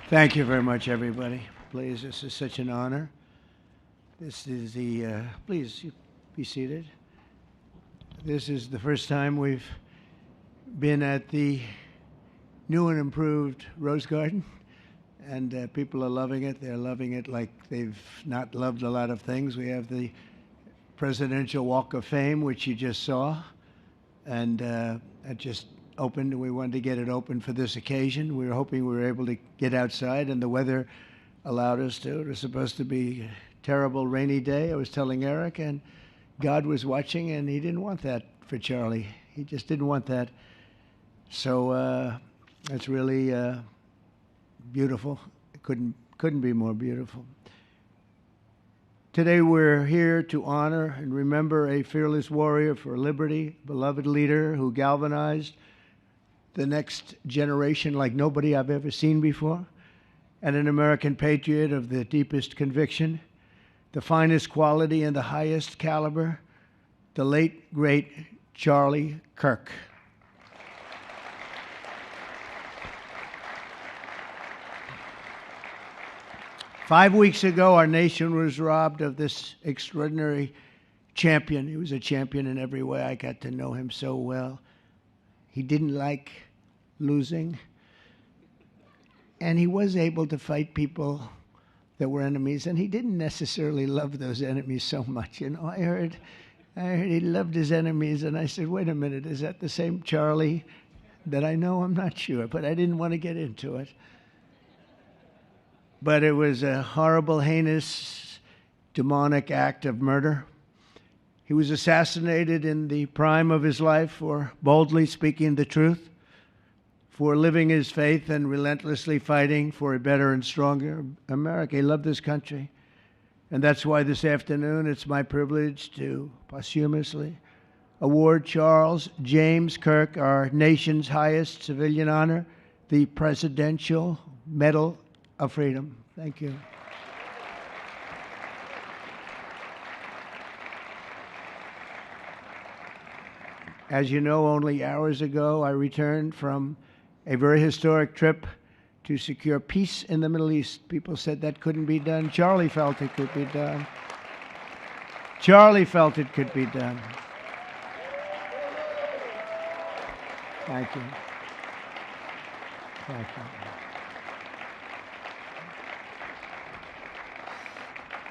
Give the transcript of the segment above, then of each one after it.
Thank you very much, everybody. Please, this is such an honor. This is please be seated. This is the first time we've been at the new and improved Rose Garden, and people are loving it. They're loving it like they've not loved a lot of things. We have the Presidential Walk of Fame, which you just saw, and it just opened. We wanted to get it open for this occasion. We were hoping we were able to get outside, and the weather allowed us to. It was supposed to be a terrible rainy day. I was telling Eric, and God was watching, and he didn't want that for Charlie. He just didn't want that. So it's really beautiful. It couldn't be more beautiful. Today we're here to honor and remember a fearless warrior for liberty, beloved leader who galvanized the next generation like nobody I've ever seen before, and an American patriot of the deepest conviction, the finest quality and the highest caliber, the late, great Charlie Kirk. Five weeks ago, our nation was robbed of this extraordinary champion. He was a champion in every way. I got to know him so well. He didn't like losing, and he was able to fight people that were enemies, and he didn't necessarily love those enemies so much. You know, I heard he loved his enemies, and I said, wait a minute, is that the same Charlie that I know? I'm not sure, but I didn't want to get into it. But it was a horrible, heinous, demonic act of murder. He was assassinated in the prime of his life for boldly speaking the truth, for living his faith and relentlessly fighting for a better and stronger America. He loved this country. And that's why this afternoon it's my privilege to posthumously award Charles James Kirk our nation's highest civilian honor, the Presidential Medal of Freedom. Thank you. As you know, only hours ago, I returned from a very historic trip to secure peace in the Middle East. People said that couldn't be done. Charlie felt it could be done. Charlie felt it could be done. Thank you. Thank you.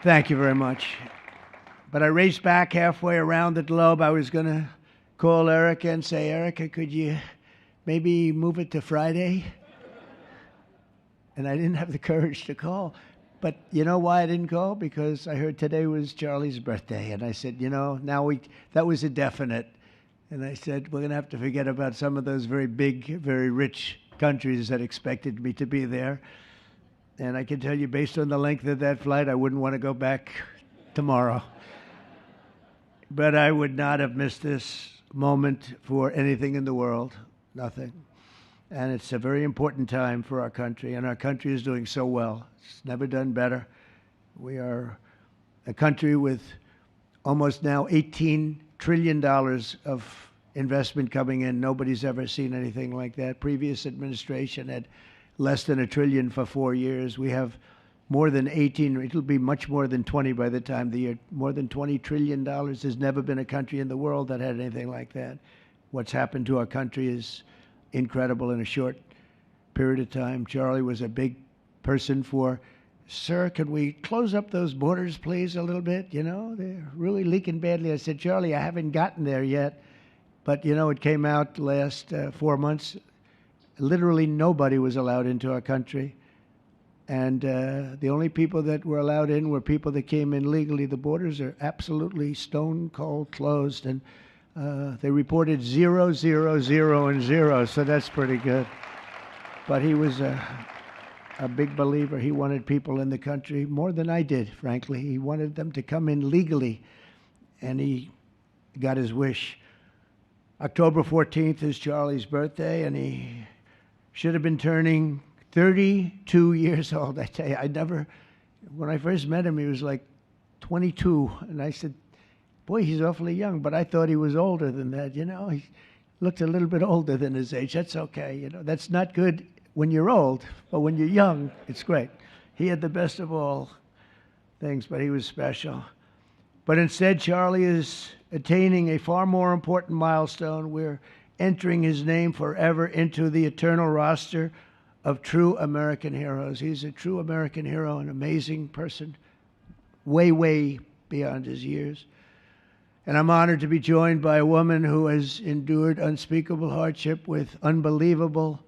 Thank you very much. But I raced back halfway around the globe. I was going to call Erica and say, Erica, could you maybe move it to Friday? And I didn't have the courage to call. But you know why I didn't call? Because I heard today was Charlie's birthday. And I said, you know, that was a definite. And I said, we're going to have to forget about some of those very big, very rich countries that expected me to be there. And I can tell you, based on the length of that flight, I wouldn't want to go back tomorrow. But I would not have missed this moment for anything in the world. Nothing. And it's a very important time for our country, and our country is doing so well. It's never done better. We are a country with almost now $18 trillion of investment coming in. Nobody's ever seen anything like that. Previous administration had less than $1 trillion for 4 years. We have more than 18, it'll be much more than 20 by the time the year, more than $20 trillion. There's never been a country in the world that had anything like that. What's happened to our country is incredible in a short period of time. Charlie was a big person for, sir, could we close up those borders, please, a little bit? You know, they're really leaking badly. I said, Charlie, I haven't gotten there yet. But, you know, it came out last 4 months. Literally nobody was allowed into our country. And the only people that were allowed in were people that came in legally. The borders are absolutely stone cold closed. And they reported 0, 0, 0, and 0, so that's pretty good. But he was a big believer. He wanted people in the country more than I did, frankly. He wanted them to come in legally, and he got his wish. October 14th is Charlie's birthday, and he should have been turning 32 years old. I tell you, when I first met him, he was like 22, and I said, boy, he's awfully young, but I thought he was older than that, you know. He looked a little bit older than his age. That's okay, you know. That's not good when you're old, but when you're young, it's great. He had the best of all things, but he was special. But instead, Charlie is attaining a far more important milestone. We're entering his name forever into the eternal roster of true American heroes. He's a true American hero, an amazing person, way, way beyond his years. And I'm honored to be joined by a woman who has endured unspeakable hardship with unbelievable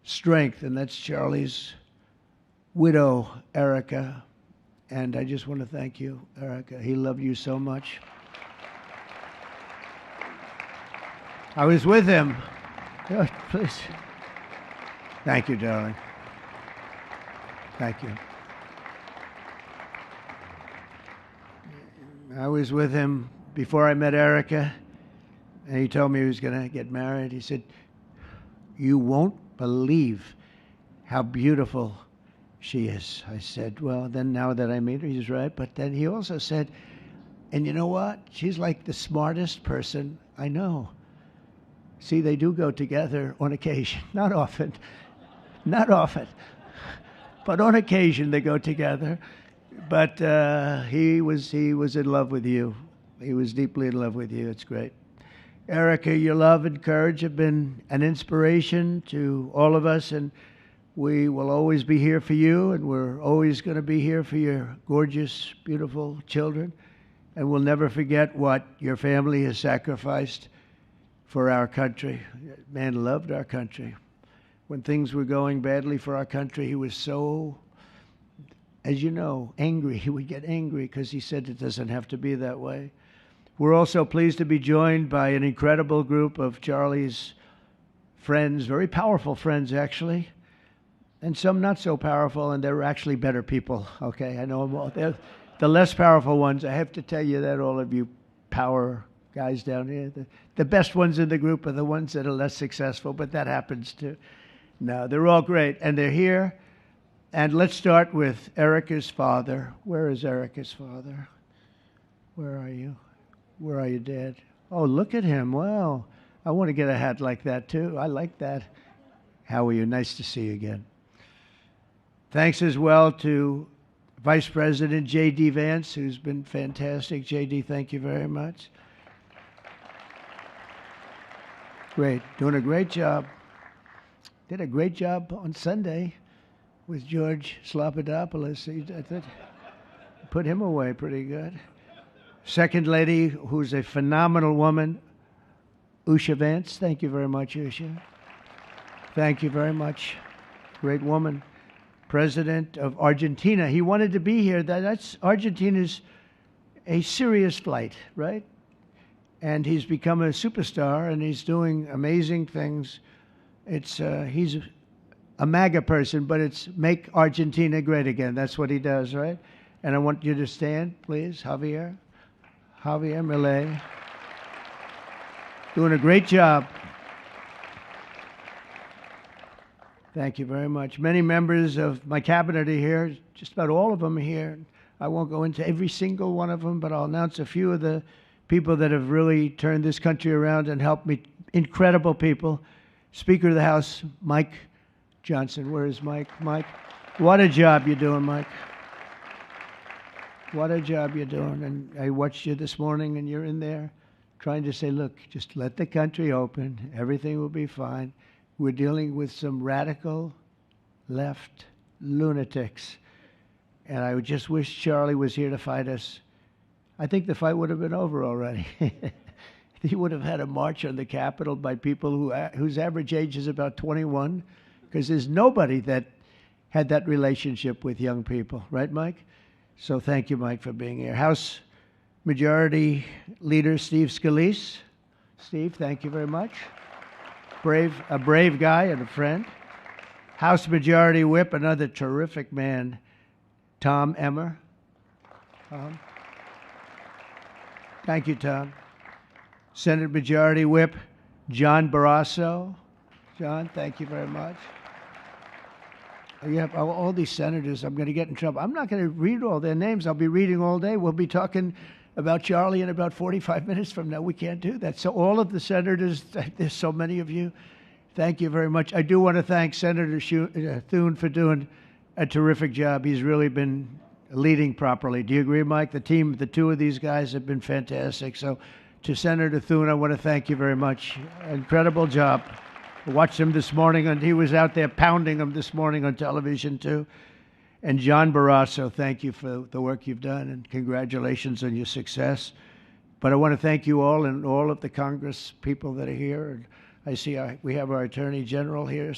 strength, and that's Charlie's widow, Erica. And I just want to thank you, Erica. He loved you so much. I was with him. Oh, please. Thank you, darling. Thank you. I was with him before I met Erica, and he told me he was going to get married. He said, "You won't believe how beautiful she is." I said, "Well, then now that I meet her," he's right. But then he also said, "And you know what? She's like the smartest person I know." See, they do go together on occasion. Not often. Not often. But on occasion they go together. But he was in love with you. He was deeply in love with you. It's great. Erica, your love and courage have been an inspiration to all of us, and we will always be here for you, and we're always going to be here for your gorgeous, beautiful children. And we'll never forget what your family has sacrificed for our country. Man loved our country. When things were going badly for our country, he was so, as you know, angry. He would get angry because he said it doesn't have to be that way. We're also pleased to be joined by an incredible group of Charlie's friends, very powerful friends, actually, and some not so powerful, and they're actually better people, okay? I know them all. They're the less powerful ones. I have to tell you that, all of you power guys down here. The best ones in the group are the ones that are less successful, but that happens too. No, they're all great, and they're here. And let's start with Erica's father. Where is Erica's father? Where are you? Where are you, Dad? Oh, look at him. Wow. I want to get a hat like that, too. I like that. How are you? Nice to see you again. Thanks as well to Vice President J.D. Vance, who's been fantastic. J.D., thank you very much. Great. Doing a great job. Did a great job on Sunday with George Slopadopoulos. I thought put him away pretty good. Second lady, who's a phenomenal woman, Usha Vance. Thank you very much, Usha. Thank you very much. Great woman. President of Argentina. He wanted to be here. That's Argentina's a serious flight, right? And he's become a superstar, and he's doing amazing things. He's a MAGA person, but it's make Argentina great again. That's what he does, right? And I want you to stand, please, Javier Milei. Doing a great job. Thank you very much. Many members of my cabinet are here. Just about all of them are here. I won't go into every single one of them, but I'll announce a few of the people that have really turned this country around and helped me. Incredible people. Speaker of the House, Mike Johnson. Where is Mike? Mike, what a job you're doing, Mike. What a job you're doing. And I watched you this morning, and you're in there trying to say, look, just let the country open. Everything will be fine. We're dealing with some radical left lunatics. And I just wish Charlie was here to fight us. I think the fight would have been over already. He would have had a march on the Capitol by people whose average age is about 21, because there's nobody that had that relationship with young people. Right, Mike? So thank you, Mike, for being here. House Majority Leader Steve Scalise. Steve, thank you very much. A brave guy and a friend. House Majority Whip, another terrific man, Tom Emmer. Thank you, Tom. Senate Majority Whip, John Barrasso. John, thank you very much. You have all these senators. I'm going to get in trouble. I'm not going to read all their names. I'll be reading all day. We'll be talking about Charlie in about 45 minutes from now. We can't do that. So all of the senators, there's so many of you. Thank you very much. I do want to thank Senator Thune for doing a terrific job. He's really been leading properly. Do you agree, Mike? The team, the two of these guys have been fantastic. So to Senator Thune, I want to thank you very much. Incredible job. I watched him this morning, and he was out there pounding them this morning on television, too. And John Barrasso, thank you for the work you've done, and congratulations on your success. But I want to thank you all and all of the Congress people that are here. And I see we have our Attorney General here,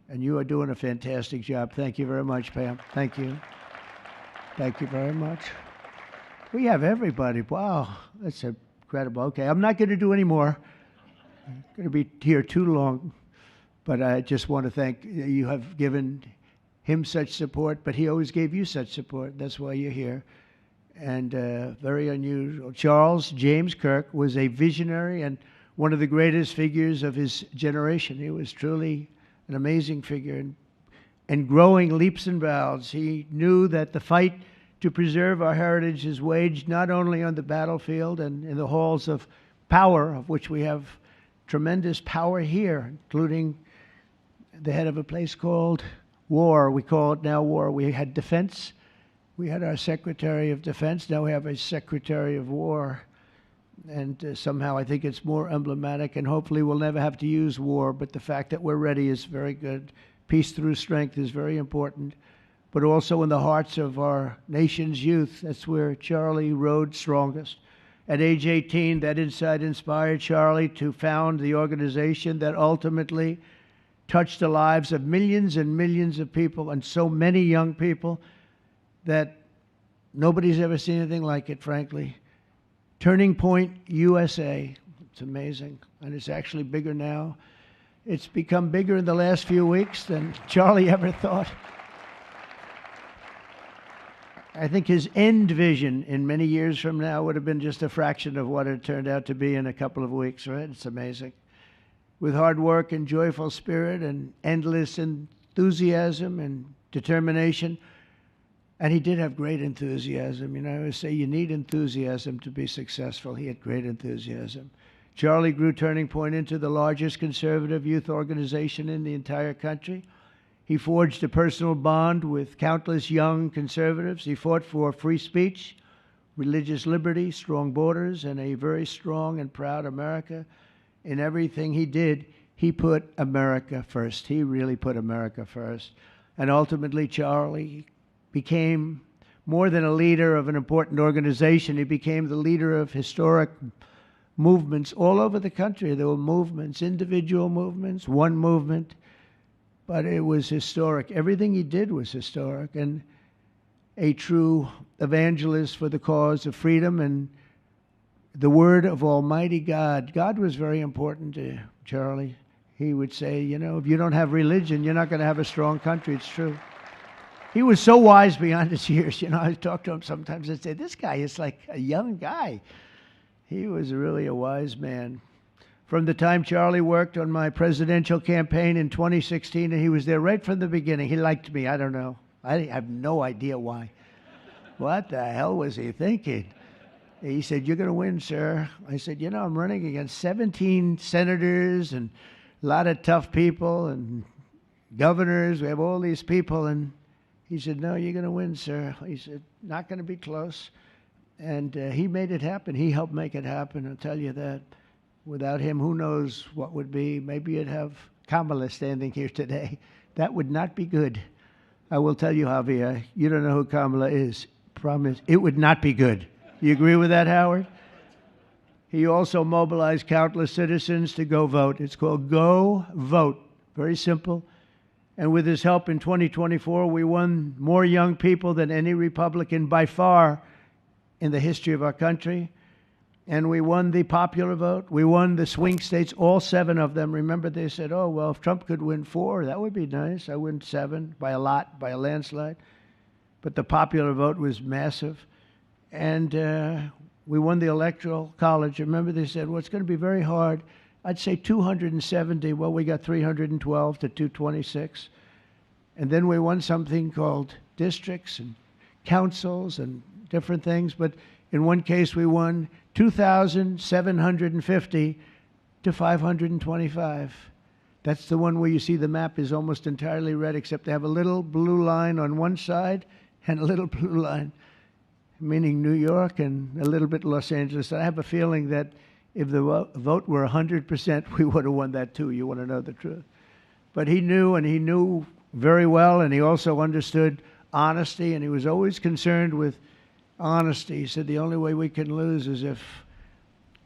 and you are doing a fantastic job. Thank you very much, Pam. Thank you. Thank you very much. We have everybody. Wow, that's incredible. Okay, I'm not going to do any more. I'm going to be here too long. But I just want to thank you. Have given him such support, but he always gave you such support. That's why you're here. And very unusual. Charles James Kirk was a visionary and one of the greatest figures of his generation. He was truly an amazing figure and growing leaps and bounds. He knew that the fight to preserve our heritage is waged not only on the battlefield and in the halls of power, of which we have tremendous power here, including the head of a place called war. We call it now war. We had defense. We had our Secretary of Defense. Now we have a Secretary of War. And somehow I think it's more emblematic, and hopefully we'll never have to use war, but the fact that we're ready is very good. Peace through strength is very important, but also in the hearts of our nation's youth. That's where Charlie rode strongest. At age 18, that insight inspired Charlie to found the organization that ultimately touched the lives of millions and millions of people, and so many young people that nobody's ever seen anything like it, frankly. Turning Point USA. It's amazing, and it's actually bigger now. It's become bigger in the last few weeks than Charlie ever thought. I think his end vision in many years from now would have been just a fraction of what it turned out to be in a couple of weeks, right? It's amazing. With hard work and joyful spirit and endless enthusiasm and determination. And he did have great enthusiasm. You know, I always say you need enthusiasm to be successful. He had great enthusiasm. Charlie grew Turning Point into the largest conservative youth organization in the entire country. He forged a personal bond with countless young conservatives. He fought for free speech, religious liberty, strong borders, and a very strong and proud America. In everything he did, he put America first. He really put America first. And ultimately, Charlie became more than a leader of an important organization. He became the leader of historic movements all over the country. There were movements, individual movements, one movement, but it was historic. Everything he did was historic, and a true evangelist for the cause of freedom and the word of Almighty God. God was very important to Charlie. He would say, you know, if you don't have religion, you're not going to have a strong country. It's true. He was so wise beyond his years. You know, I talk to him sometimes and say, this guy is like a young guy. He was really a wise man. From the time Charlie worked on my presidential campaign in 2016, and he was there right from the beginning. He liked me. I don't know. I have no idea why. What the hell was he thinking? He said, you're going to win, sir. I said, you know, I'm running against 17 senators and a lot of tough people and governors. We have all these people. And he said, no, you're going to win, sir. He said, not going to be close. And he made it happen. He helped make it happen, I'll tell you that. Without him, who knows what would be. Maybe you'd have Kamala standing here today. That would not be good. I will tell you, Javier, you don't know who Kamala is. Promise, it would not be good. You agree with that, Howard? He also mobilized countless citizens to go vote. It's called Go Vote. Very simple. And with his help in 2024, we won more young people than any Republican by far in the history of our country. And we won the popular vote. We won the swing states, all 7 of them. Remember, they said, oh, well, if Trump could win 4, that would be nice. I win 7 by a lot, by a landslide. But the popular vote was massive. And we won the Electoral College. Remember, they said, well, it's going to be very hard. I'd say 270. Well, we got 312 to 226. And then we won something called districts and councils and different things. But in one case, we won 2,750 to 525. That's the one where you see the map is almost entirely red, except they have a little blue line on one side and a little blue line, meaning New York, and a little bit Los Angeles. I have a feeling that if the vote were 100%, we would have won that too. You want to know the truth. But he knew, and he knew very well, and he also understood honesty, and he was always concerned with honesty. He said the only way we can lose is if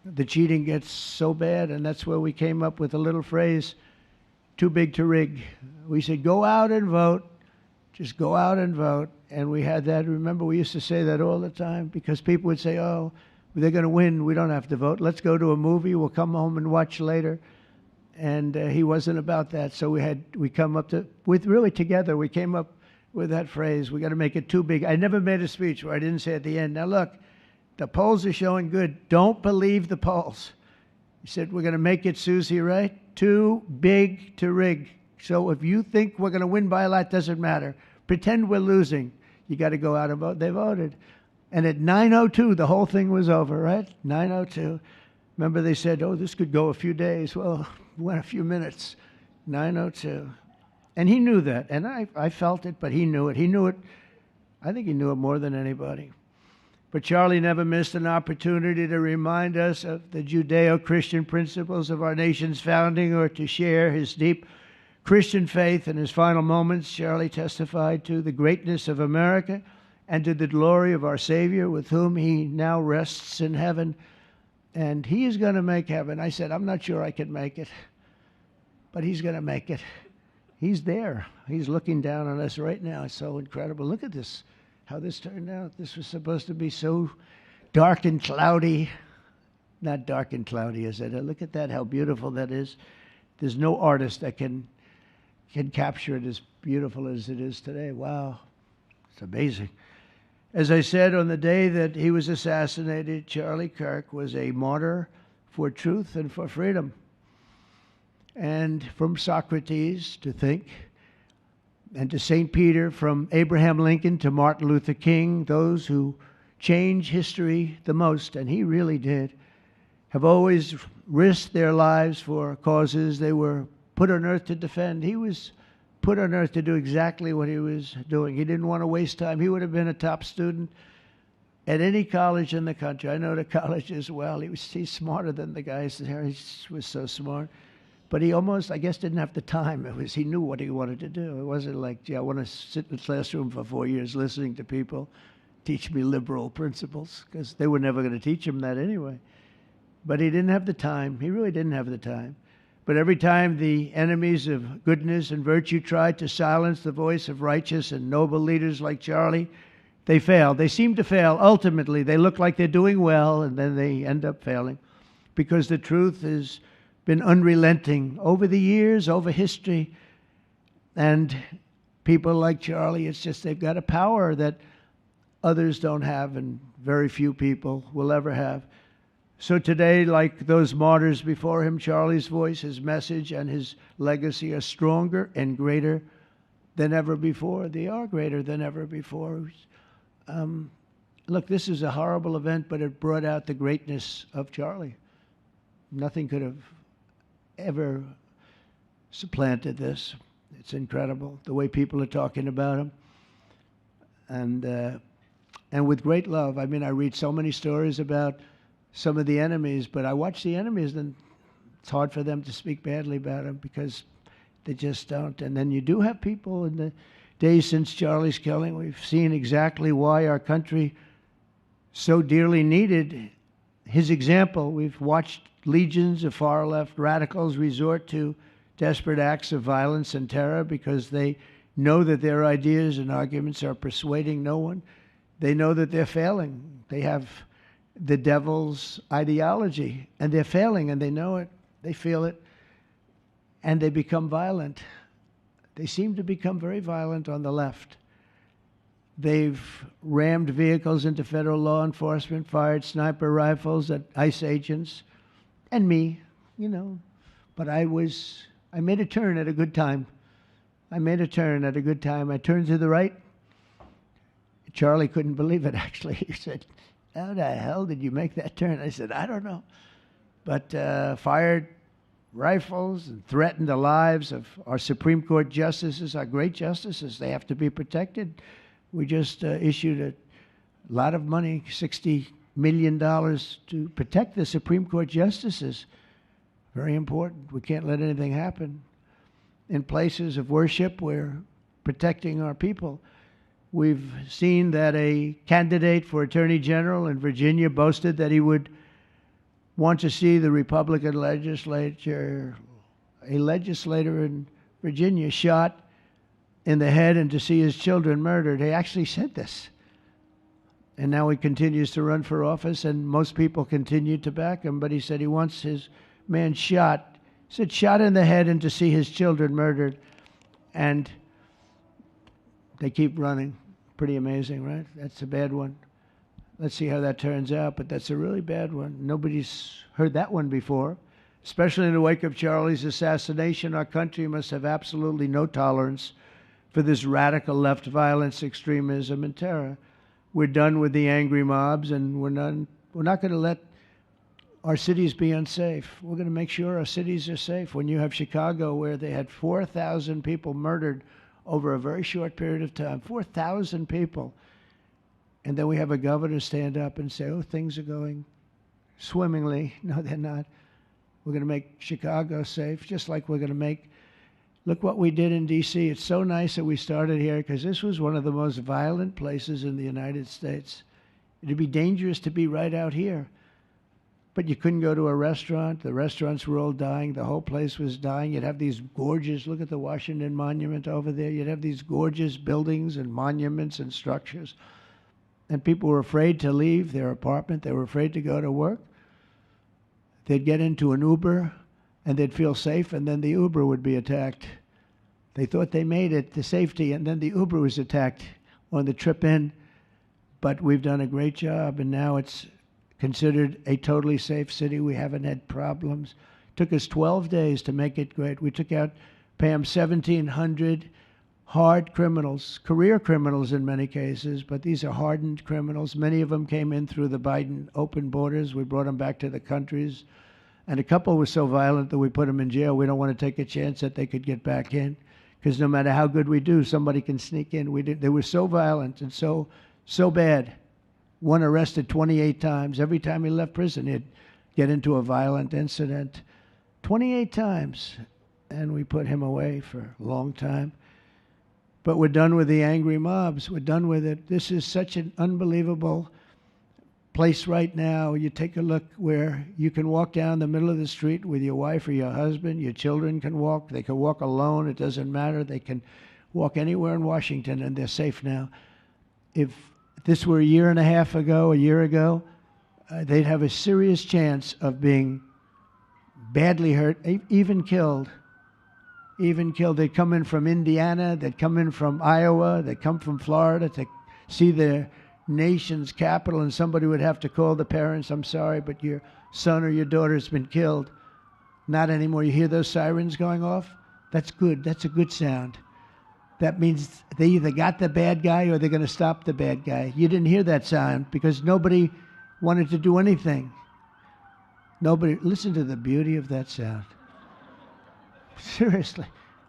the cheating gets so bad, and that's where we came up with a little phrase, too big to rig. We said, go out and vote. Just go out and vote. And we had that. Remember, we used to say that all the time because people would say, oh, they're going to win. We don't have to vote. Let's go to a movie. We'll come home and watch later. And he wasn't about that. So we come up to, with really together, we came up with that phrase, we got to make it too big. I never made a speech where I didn't say at the end, now look, the polls are showing good. Don't believe the polls. He said, we're going to make it, Susie, right? Too big to rig. So if you think we're going to win by a lot, doesn't matter. Pretend we're losing. You got to go out and vote. They voted. And at 9:02, the whole thing was over, right? 9:02. Remember they said, oh, this could go a few days. Well, it went a few minutes. 9:02. And he knew that. And I felt it, but he knew it. He knew it. I think he knew it more than anybody. But Charlie never missed an opportunity to remind us of the Judeo-Christian principles of our nation's founding or to share his deep Christian faith. In his final moments, Charlie testified to the greatness of America and to the glory of our Savior, with whom he now rests in heaven. And he is going to make heaven. I said, I'm not sure I can make it, but he's going to make it. He's there. He's looking down on us right now. It's so incredible. Look at this. How this turned out. This was supposed to be so dark and cloudy. Not dark and cloudy, is it? Look at that, how beautiful that is. There's no artist that can capture it as beautiful as it is today. Wow. It's amazing. As I said, on the day that he was assassinated, Charlie Kirk was a martyr for truth and for freedom. And from Socrates to think, and to St. Peter, from Abraham Lincoln to Martin Luther King, those who change history the most, and he really did, have always risked their lives for causes they were put on earth to defend. He was put on earth to do exactly what he was doing. He didn't want to waste time. He would have been a top student at any college in the country. I know the college as well. He's smarter than the guys there. He was so smart. But he almost, I guess, didn't have the time. He knew what he wanted to do. It wasn't like, gee, I want to sit in the classroom for 4 years listening to people teach me liberal principles, because they were never going to teach him that anyway. But he didn't have the time. He really didn't have the time. But every time the enemies of goodness and virtue tried to silence the voice of righteous and noble leaders like Charlie, they failed. They seem to fail. Ultimately, they look like they're doing well, and then they end up failing, because the truth has been unrelenting over the years, over history. And people like Charlie, it's just they've got a power that others don't have, and very few people will ever have. So today, like those martyrs before him, Charlie's voice, his message, and his legacy are stronger and greater than ever before. They are greater than ever before. Look, this is a horrible event, but it brought out the greatness of Charlie. Nothing could have ever supplanted this. It's incredible the way people are talking about him, and with great love. I mean, I read so many stories about some of the enemies, but I watch the enemies, and it's hard for them to speak badly about him because they just don't. And then you do have people in the days since Charlie's killing. We've seen exactly why our country so dearly needed his example. We've watched legions of far-left radicals resort to desperate acts of violence and terror because they know that their ideas and arguments are persuading no one. They know that they're failing. They have the devil's ideology, and they're failing, and they know it. They feel it, and they become violent. They seem to become very violent on the left. They've rammed vehicles into federal law enforcement, fired sniper rifles at ICE agents, and me, but I made a turn at a good time. I turned to the right. Charlie couldn't believe it, actually. He said, how the hell did you make that turn? I said, I don't know. But fired rifles and threaten the lives of our Supreme Court justices, our great justices. They have to be protected. We just issued a lot of money, $60 million, to protect the Supreme Court justices. Very important. We can't let anything happen. In places of worship, we're protecting our people. We've seen that a candidate for Attorney General in Virginia boasted that he would want to see the Republican legislature, a legislator in Virginia, shot in the head and to see his children murdered. He actually said this. And now he continues to run for office, and most people continue to back him, but he said he wants his man shot. He said shot in the head and to see his children murdered. And they keep running. Pretty amazing, right? That's a bad one. Let's see how that turns out, but that's a really bad one. Nobody's heard that one before. Especially in the wake of Charlie's assassination, our country must have absolutely no tolerance for this radical left violence, extremism, and terror. We're done with the angry mobs, and we're not going to let our cities be unsafe. We're going to make sure our cities are safe. When you have Chicago, where they had 4,000 people murdered over a very short period of time, 4,000 people, and then we have a governor stand up and say, oh, things are going swimmingly. No, they're not. We're going to make Chicago safe, just like we're going to make, look what we did in D.C. It's so nice that we started here, because this was one of the most violent places in the United States. It'd be dangerous to be right out here. But you couldn't go to a restaurant. The restaurants were all dying. The whole place was dying. You'd have these gorgeous, look at the Washington Monument over there. You'd have these gorgeous buildings and monuments and structures. And people were afraid to leave their apartment. They were afraid to go to work. They'd get into an Uber, and they'd feel safe, and then the Uber would be attacked. They thought they made it to safety, and then the Uber was attacked on the trip in. But we've done a great job, and now it's considered a totally safe city. We haven't had problems. It took us 12 days to make it great. We took out, Pam, 1,700 hard criminals, career criminals in many cases, but these are hardened criminals. Many of them came in through the Biden open borders. We brought them back to the countries. And a couple were so violent that we put them in jail. We don't want to take a chance that they could get back in, because no matter how good we do, somebody can sneak in. They were so violent and so bad. One arrested 28 times. Every time he left prison, he'd get into a violent incident. 28 times. And we put him away for a long time. But we're done with the angry mobs. We're done with it. This is such an unbelievable place right now. You take a look where you can walk down the middle of the street with your wife or your husband. Your children can walk. They can walk alone. It doesn't matter. They can walk anywhere in Washington, and they're safe now. If this were a year ago, they'd have a serious chance of being badly hurt, even killed. They'd come in from Indiana, they'd come in from Iowa, they'd come from Florida to see their nation's capital, and somebody would have to call the parents, I'm sorry, but your son or your daughter's been killed. Not anymore. You hear those sirens going off? That's good. That's a good sound. That means they either got the bad guy or they're going to stop the bad guy. You didn't hear that sound because nobody wanted to do anything. Nobody. Listen to the beauty of that sound. Seriously.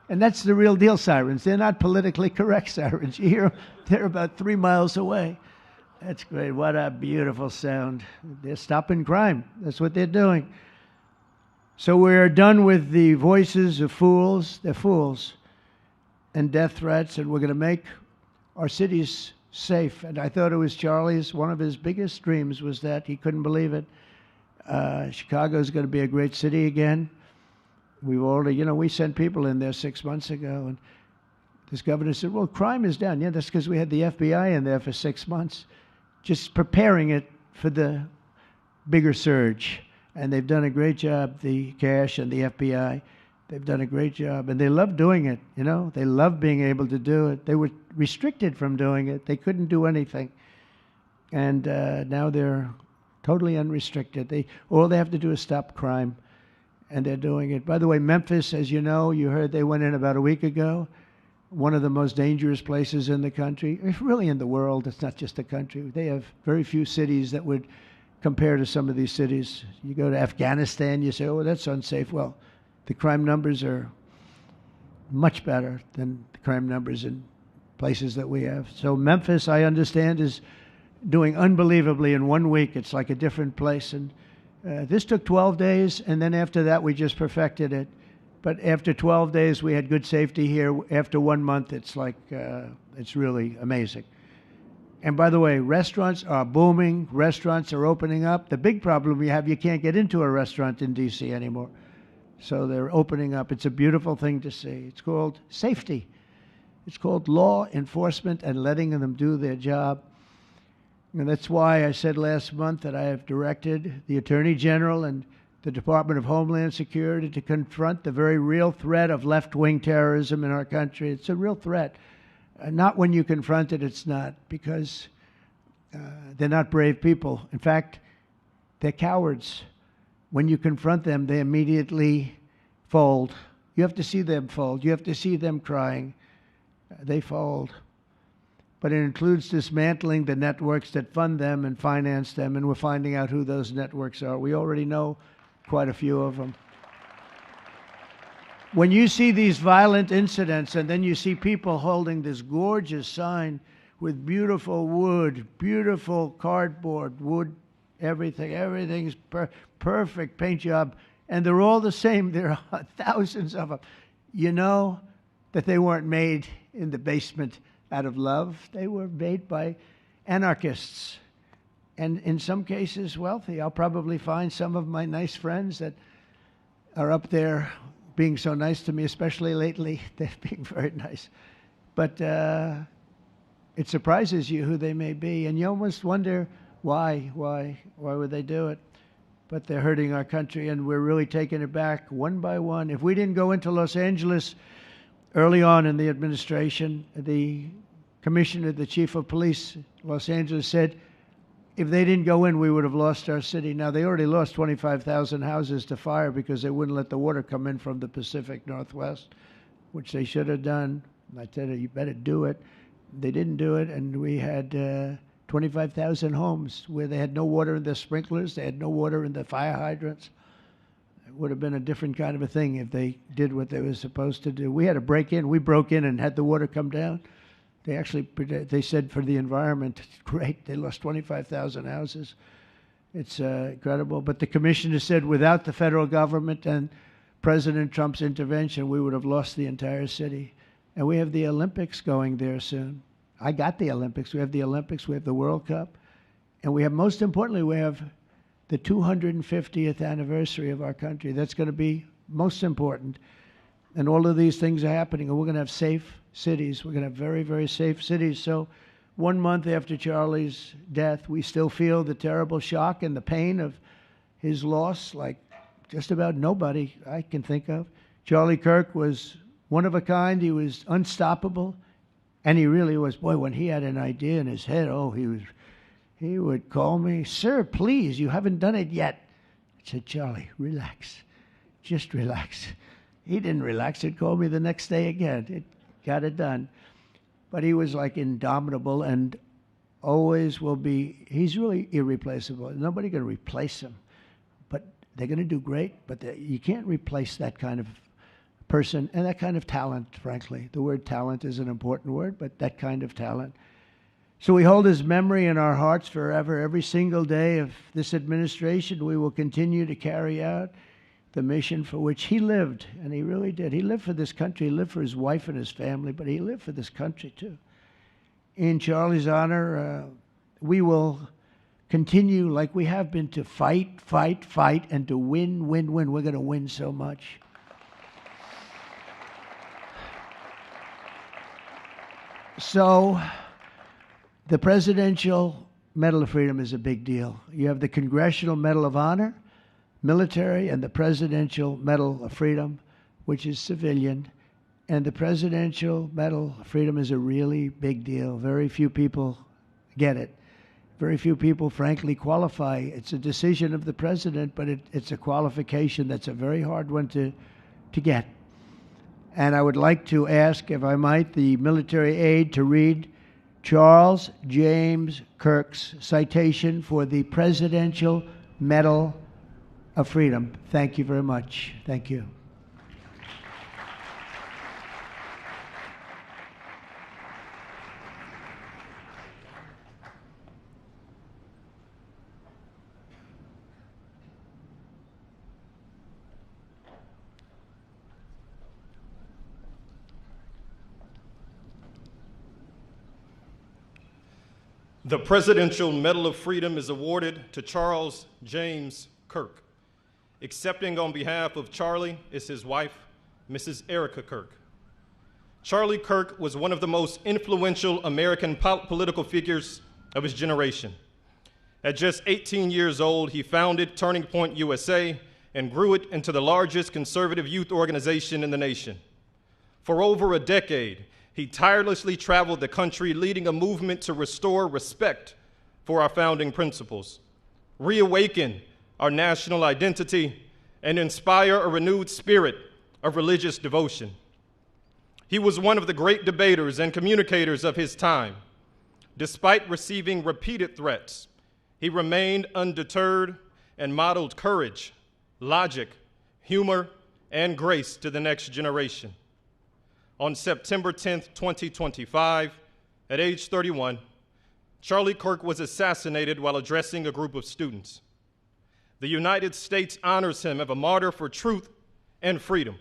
And that's the real deal sirens. They're not politically correct sirens. You hear them, they're about 3 miles away. That's great. What a beautiful sound. They're stopping crime. That's what they're doing. So we're done with the voices of fools. They're fools. And death threats, and we're going to make our cities safe. And I thought it was Charlie's, one of his biggest dreams was that. He couldn't believe it. Chicago's going to be a great city again. We've already, we sent people in there 6 months ago, and this governor said, well, crime is down. Yeah, that's because we had the FBI in there for 6 months, just preparing it for the bigger surge. And they've done a great job, the cash and the FBI. They've done a great job, and they love doing it, They love being able to do it. They were restricted from doing it. They couldn't do anything. And now they're totally unrestricted. All they have to do is stop crime, and they're doing it. By the way, Memphis, as you know, you heard they went in about a week ago, one of the most dangerous places in the country, really in the world. It's not just the country. They have very few cities that would compare to some of these cities. You go to Afghanistan, you say, oh, that's unsafe. Well, the crime numbers are much better than the crime numbers in places that we have. So Memphis, I understand, is doing unbelievably in 1 week. It's like a different place. And this took 12 days, and then after that, we just perfected it. But after 12 days, we had good safety here. After 1 month, it's like, it's really amazing. And by the way, restaurants are booming. Restaurants are opening up. The big problem we have, you can't get into a restaurant in D.C. anymore. So they're opening up. It's a beautiful thing to see. It's called safety. It's called law enforcement and letting them do their job. And that's why I said last month that I have directed the Attorney General and the Department of Homeland Security to confront the very real threat of left-wing terrorism in our country. It's a real threat. Not when you confront it, it's not, because they're not brave people. In fact, they're cowards. When you confront them, they immediately fold. You have to see them fold. You have to see them crying. They fold. But it includes dismantling the networks that fund them and finance them, and we're finding out who those networks are. We already know quite a few of them. When you see these violent incidents and then you see people holding this gorgeous sign with beautiful wood, beautiful cardboard, wood, everything's perfect paint job, and they're all the same, there are thousands of them, you know that they weren't made in the basement out of love. They were made by anarchists, and in some cases wealthy. I'll probably find some of my nice friends that are up there being so nice to me, especially lately. They're being very nice. But it surprises you who they may be, and you almost wonder why would they do it? But they're hurting our country, and we're really taking it back one by one. If we didn't go into Los Angeles early on in the administration, the commissioner, the chief of police, Los Angeles, said if they didn't go in, we would have lost our city. Now, they already lost 25,000 houses to fire because they wouldn't let the water come in from the Pacific Northwest, which they should have done. And I said, you better do it. They didn't do it, and we had 25,000 homes where they had no water in their sprinklers, they had no water in the fire hydrants. It would have been a different kind of a thing if they did what they were supposed to do. We had to break in. We broke in and had the water come down. They said for the environment, great, they lost 25,000 houses. It's incredible. But the commissioner said without the federal government and President Trump's intervention, we would have lost the entire city. And we have the Olympics going there soon. I got the Olympics. We have the Olympics. We have the World Cup. And we have, most importantly, we have the 250th anniversary of our country. That's going to be most important. And all of these things are happening. And we're going to have safe cities. We're going to have very, very safe cities. So 1 month after Charlie's death, we still feel the terrible shock and the pain of his loss, like just about nobody I can think of. Charlie Kirk was one of a kind. He was unstoppable. And he really was. Boy, when he had an idea in his head, he would call me, sir, please, you haven't done it yet. I said, Charlie, relax. Just relax. He didn't relax. He'd call me the next day again. It got it done. But he was like indomitable and always will be. He's really irreplaceable. Nobody going to replace him. But they're going to do great. But you can't replace that kind of person and that kind of talent, frankly. The word talent is an important word, but that kind of talent. So we hold his memory in our hearts forever. Every single day of this administration, we will continue to carry out the mission for which he lived, and he really did. He lived for this country. He lived for his wife and his family, but he lived for this country too. In Charlie's honor, we will continue like we have been to fight, and to win. We're going to win so much. So the Presidential Medal of Freedom is a big deal. You have the Congressional Medal of Honor, military, and the Presidential Medal of Freedom, which is civilian. And the Presidential Medal of Freedom is a really big deal. Very few people get it. Very few people, frankly, qualify. It's a decision of the president, but it's a qualification that's a very hard one to get. And I would like to ask, if I might, the military aide to read Charles James Kirk's citation for the Presidential Medal of Freedom. Thank you very much. Thank you. The Presidential Medal of Freedom is awarded to Charles James Kirk. Accepting on behalf of Charlie is his wife, Mrs. Erica Kirk. Charlie Kirk was one of the most influential American political figures of his generation. At just 18 years old, he founded Turning Point USA and grew it into the largest conservative youth organization in the nation. For over a decade, he tirelessly traveled the country, leading a movement to restore respect for our founding principles, reawaken our national identity, and inspire a renewed spirit of religious devotion. He was one of the great debaters and communicators of his time. Despite receiving repeated threats, he remained undeterred and modeled courage, logic, humor, and grace to the next generation. On September 10th, 2025, at age 31, Charlie Kirk was assassinated while addressing a group of students. The United States honors him as a martyr for truth and freedom.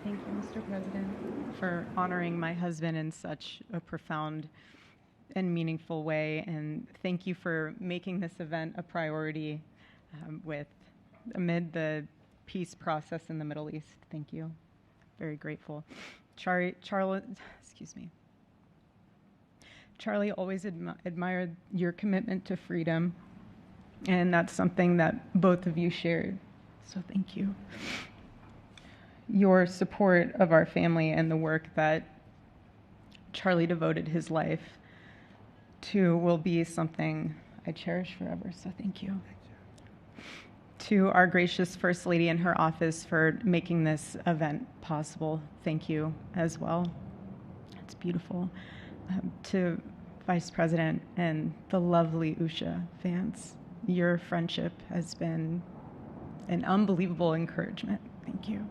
Thank you, Mr. President, for honoring my husband in such a profound and meaningful way. And thank you for making this event a priority amid the peace process in the Middle East. Thank you. Very grateful. Charlie always admired your commitment to freedom, and that's something that both of you shared. So thank you. Your support of our family and the work that Charlie devoted his life to will be something I cherish forever, so thank you. To our gracious First Lady in her office for making this event possible, thank you as well. It's beautiful. To Vice President and the lovely Usha Vance, your friendship has been an unbelievable encouragement. Thank you.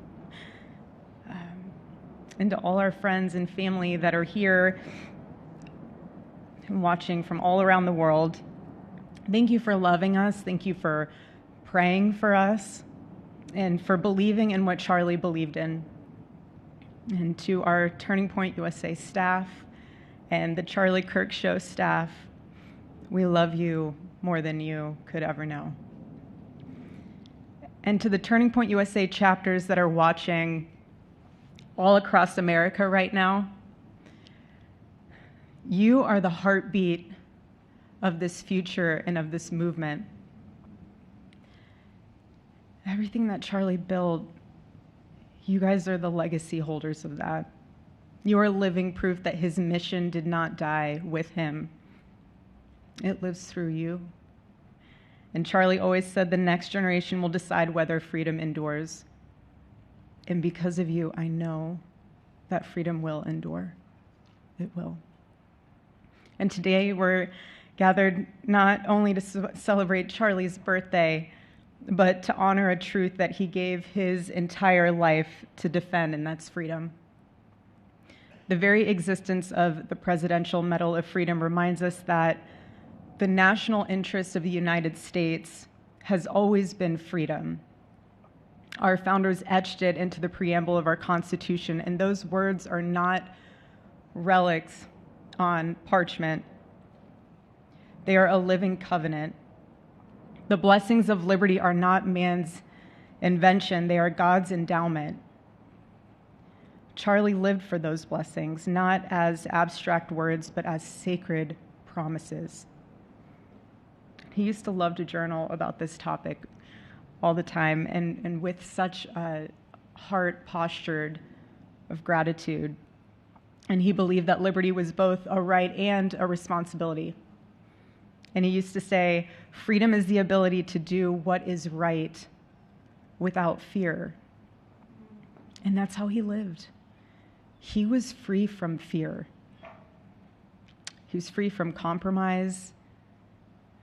And to all our friends and family that are here and watching from all around the world, thank you for loving us. Thank you for praying for us and for believing in what Charlie believed in. And to our Turning Point USA staff and the Charlie Kirk Show staff, we love you more than you could ever know. And to the Turning Point USA chapters that are watching all across America right now, you are the heartbeat of this future and of this movement. Everything that Charlie built, you guys are the legacy holders of that. You are living proof that his mission did not die with him. It lives through you. And Charlie always said the next generation will decide whether freedom endures. And because of you, I know that freedom will endure. It will. And today we're gathered not only to celebrate Charlie's birthday, but to honor a truth that he gave his entire life to defend, and that's freedom. The very existence of the Presidential Medal of Freedom reminds us that the national interest of the United States has always been freedom. Our founders etched it into the preamble of our Constitution, and those words are not relics on parchment. They are a living covenant. The blessings of liberty are not man's invention, they are God's endowment. Charlie lived for those blessings, not as abstract words, but as sacred promises. He used to love to journal about this topic all the time, and with such a heart postured of gratitude. And he believed that liberty was both a right and a responsibility. And he used to say, freedom is the ability to do what is right without fear. And that's how he lived. He was free from fear. He was free from compromise,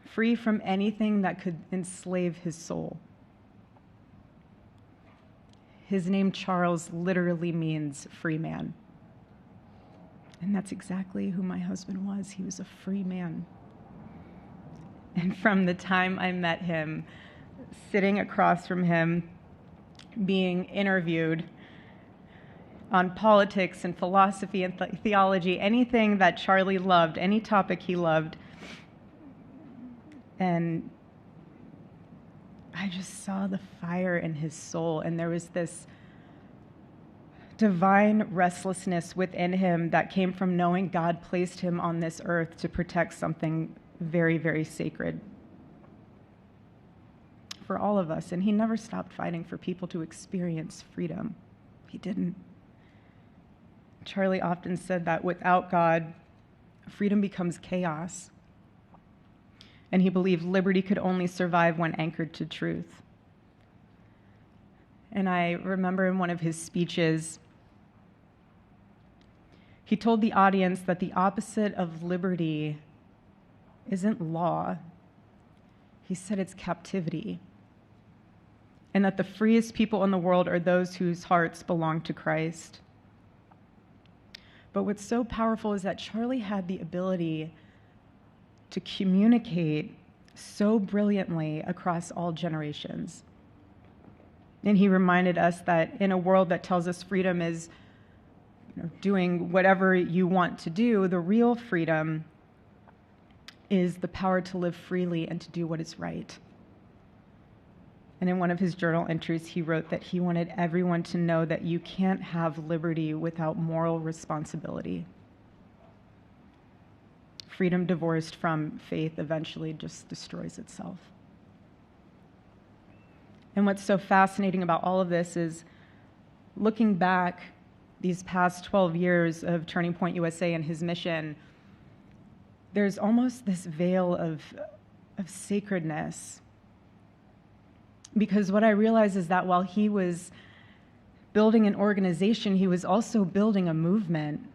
free from anything that could enslave his soul. His name, Charles, literally means free man. And that's exactly who my husband was. He was a free man. And from the time I met him, sitting across from him, being interviewed on politics and philosophy and theology, anything that Charlie loved, any topic he loved, and I just saw the fire in his soul, and there was this divine restlessness within him that came from knowing God placed him on this earth to protect something very, very sacred for all of us. And he never stopped fighting for people to experience freedom. He didn't. Charlie often said that without God, freedom becomes chaos. And he believed liberty could only survive when anchored to truth. And I remember in one of his speeches, he told the audience that the opposite of liberty isn't law. He said it's captivity. And that the freest people in the world are those whose hearts belong to Christ. But what's so powerful is that Charlie had the ability to communicate so brilliantly across all generations. And he reminded us that in a world that tells us freedom is doing whatever you want to do, the real freedom is the power to live freely and to do what is right. And in one of his journal entries, he wrote that he wanted everyone to know that you can't have liberty without moral responsibility. Freedom divorced from faith eventually just destroys itself. And what's so fascinating about all of this is looking back these past 12 years of Turning Point USA and his mission, there's almost this veil of sacredness. Because what I realize is that while he was building an organization, he was also building a movement.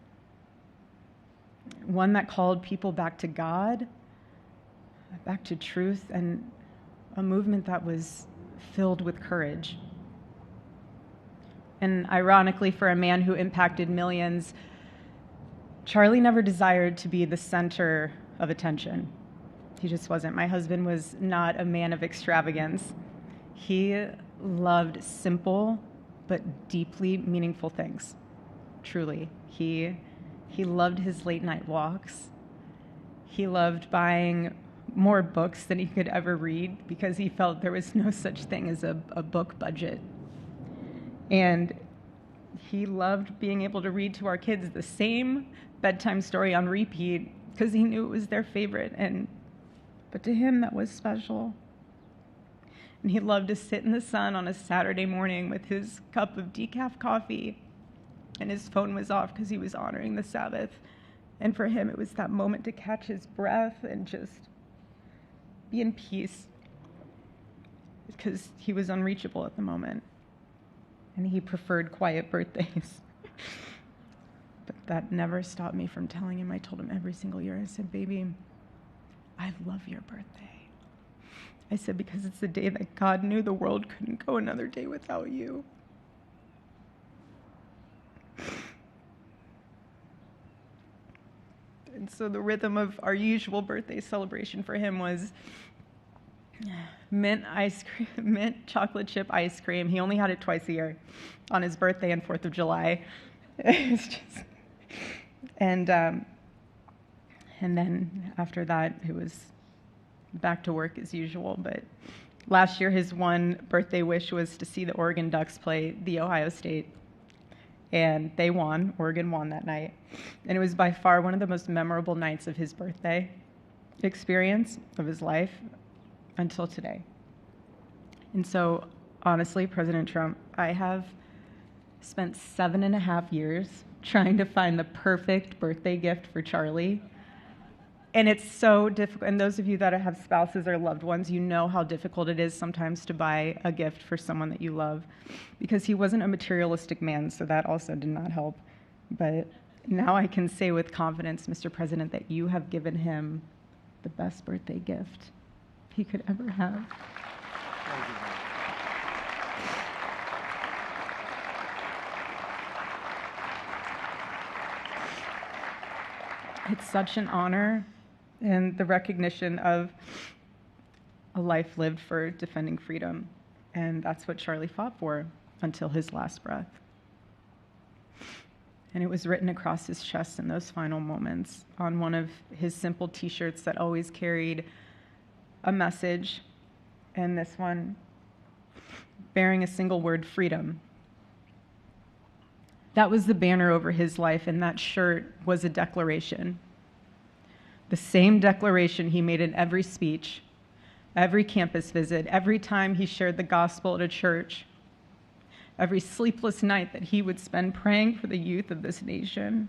One that called people back to God, back to truth, and a movement that was filled with courage. And ironically, for a man who impacted millions, Charlie never desired to be the center of attention. He just wasn't. My husband was not a man of extravagance. He loved simple but deeply meaningful things, truly. He loved his late night walks. He loved buying more books than he could ever read because he felt there was no such thing as a book budget. And he loved being able to read to our kids the same bedtime story on repeat because he knew it was their favorite. But to him, that was special. And he loved to sit in the sun on a Saturday morning with his cup of decaf coffee, and his phone was off because he was honoring the Sabbath. And for him, it was that moment to catch his breath and just be in peace because he was unreachable at the moment. And he preferred quiet birthdays. But that never stopped me from telling him. I told him every single year, I said, baby, I love your birthday. I said, because it's the day that God knew the world couldn't go another day without you. And so the rhythm of our usual birthday celebration for him was mint chocolate chip ice cream. He only had it twice a year, on his birthday and 4th of July. It's just, and then after that, it was back to work as usual. But last year, his one birthday wish was to see the Oregon Ducks play the Ohio State. And they won. Oregon won that night. And it was by far one of the most memorable nights of his birthday experience of his life until today. And so, honestly, President Trump, I have spent 7.5 years trying to find the perfect birthday gift for Charlie. And it's so difficult. And those of you that have spouses or loved ones, you know how difficult it is sometimes to buy a gift for someone that you love, because he wasn't a materialistic man, so that also did not help. But now I can say with confidence, Mr. President, that you have given him the best birthday gift he could ever have. It's such an honor and the recognition of a life lived for defending freedom. And that's what Charlie fought for until his last breath. And it was written across his chest in those final moments on one of his simple T-shirts that always carried a message, and this one bearing a single word, freedom. That was the banner over his life, and that shirt was a declaration. The same declaration he made in every speech, every campus visit, every time he shared the gospel at a church, every sleepless night that he would spend praying for the youth of this nation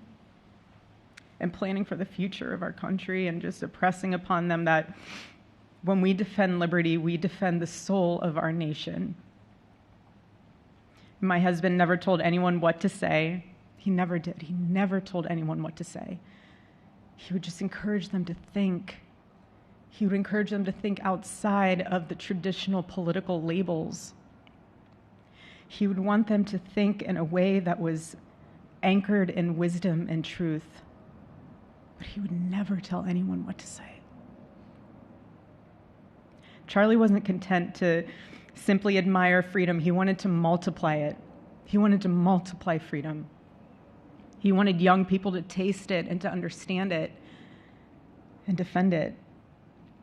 and planning for the future of our country, and just impressing upon them that when we defend liberty, we defend the soul of our nation. My husband never told anyone what to say. He never did. He never told anyone what to say. He would just encourage them to think. He would encourage them to think outside of the traditional political labels. He would want them to think in a way that was anchored in wisdom and truth. But he would never tell anyone what to say. Charlie wasn't content to simply admire freedom. He wanted to multiply it. He wanted to multiply freedom. He wanted young people to taste it and to understand it and defend it.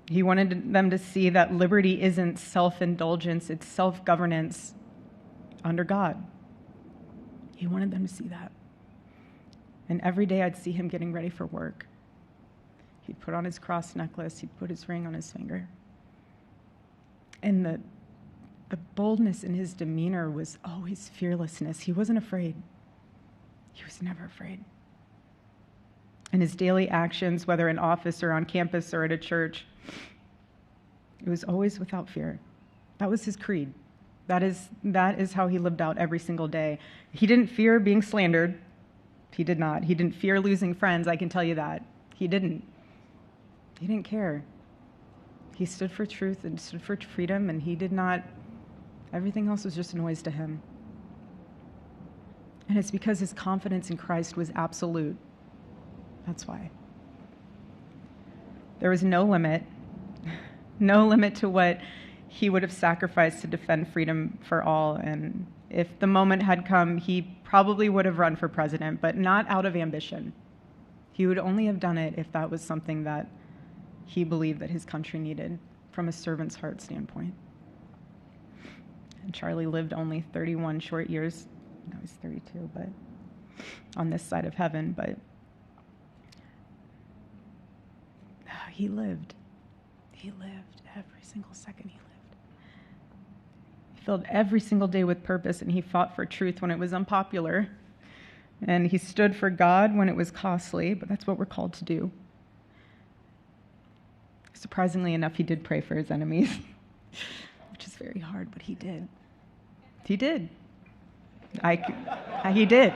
He wanted them to see that liberty isn't self-indulgence, it's self-governance under God. He wanted them to see that. And every day I'd see him getting ready for work. He'd put on his cross necklace, he'd put his ring on his finger. And the boldness in his demeanor was always fearlessness. He wasn't afraid. He was never afraid. In his daily actions, whether in office or on campus or at a church, it was always without fear. That was his creed. That is how he lived out every single day. He didn't fear being slandered. He did not. He didn't fear losing friends, I can tell you that. He didn't. He didn't care. He stood for truth and stood for freedom, and he did not, everything else was just noise to him. And it's because his confidence in Christ was absolute. That's why. There was no limit to what he would have sacrificed to defend freedom for all. And if the moment had come, he probably would have run for president, but not out of ambition. He would only have done it if that was something that he believed that his country needed from a servant's heart standpoint. And Charlie lived only 31 short years. No, he's 32, but on this side of heaven, but he lived. He lived every single second he lived. He filled every single day with purpose, and he fought for truth when it was unpopular. And he stood for God when it was costly, but that's what we're called to do. Surprisingly enough, he did pray for his enemies, which is very hard, but he did. He did. He did.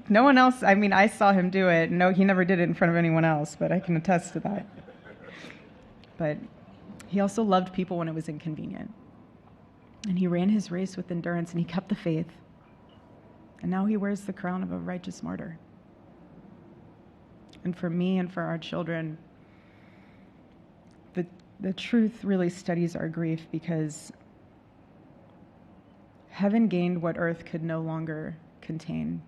No one else, I saw him do it. No, he never did it in front of anyone else, but I can attest to that. But he also loved people when it was inconvenient. And he ran his race with endurance, and he kept the faith. And now he wears the crown of a righteous martyr. And for me and for our children, the truth really steadies our grief, because heaven gained what earth could no longer contain: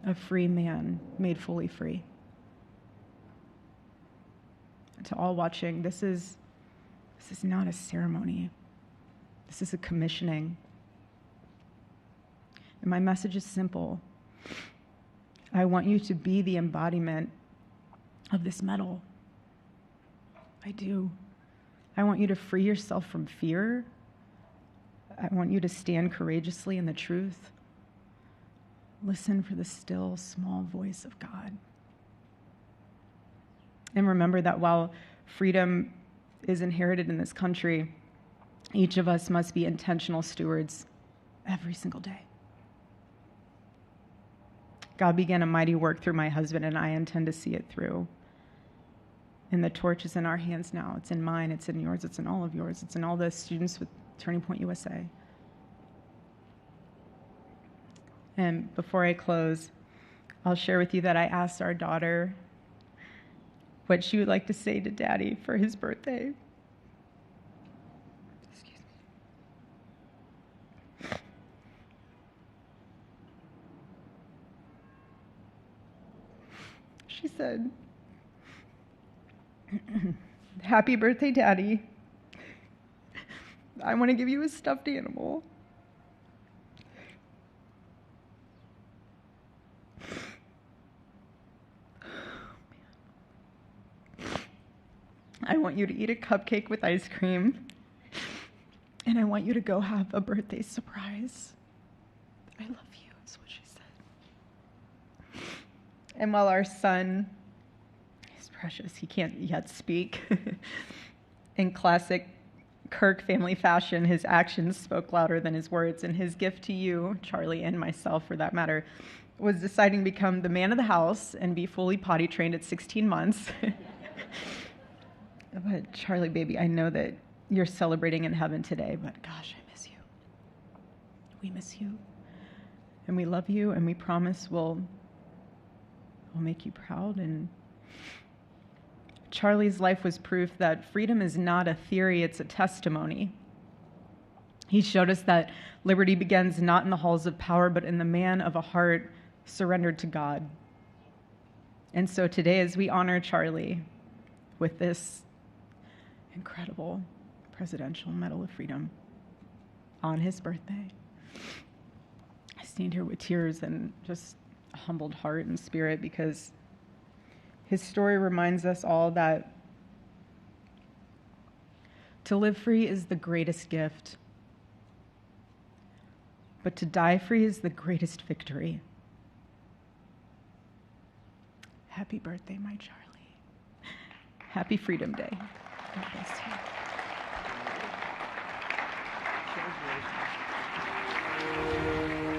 a free man made fully free. To all watching, this is not a ceremony. This is a commissioning. And my message is simple. I want you to be the embodiment of this medal. I do. I want you to free yourself from fear. I want you to stand courageously in the truth. Listen for the still, small voice of God. And remember that while freedom is inherited in this country, each of us must be intentional stewards every single day. God began a mighty work through my husband, and I intend to see it through. And the torch is in our hands now. It's in mine, it's in yours, it's in all of yours, it's in all the students with Turning Point USA. And before I close, I'll share with you that I asked our daughter what she would like to say to Daddy for his birthday. Excuse me. She said, "Happy birthday, Daddy. I want to give you a stuffed animal. I want you to eat a cupcake with ice cream, and I want you to go have a birthday surprise. I love you," is what she said. And while our son is precious, he can't yet speak, in classic Kirk family fashion, his actions spoke louder than his words, and his gift to you, Charlie, and myself for that matter, was deciding to become the man of the house and be fully potty trained at 16 months. But Charlie, baby, I know that you're celebrating in heaven today, but gosh, I miss you. We miss you. And we love you, and we promise we'll make you proud. And Charlie's life was proof that freedom is not a theory, it's a testimony. He showed us that liberty begins not in the halls of power, but in the man of a heart surrendered to God. And so today, as we honor Charlie with this incredible Presidential Medal of Freedom on his birthday, I stand here with tears and just a humbled heart and spirit, because his story reminds us all that to live free is the greatest gift, but to die free is the greatest victory. Happy birthday, my Charlie. Happy Freedom Day. God bless you.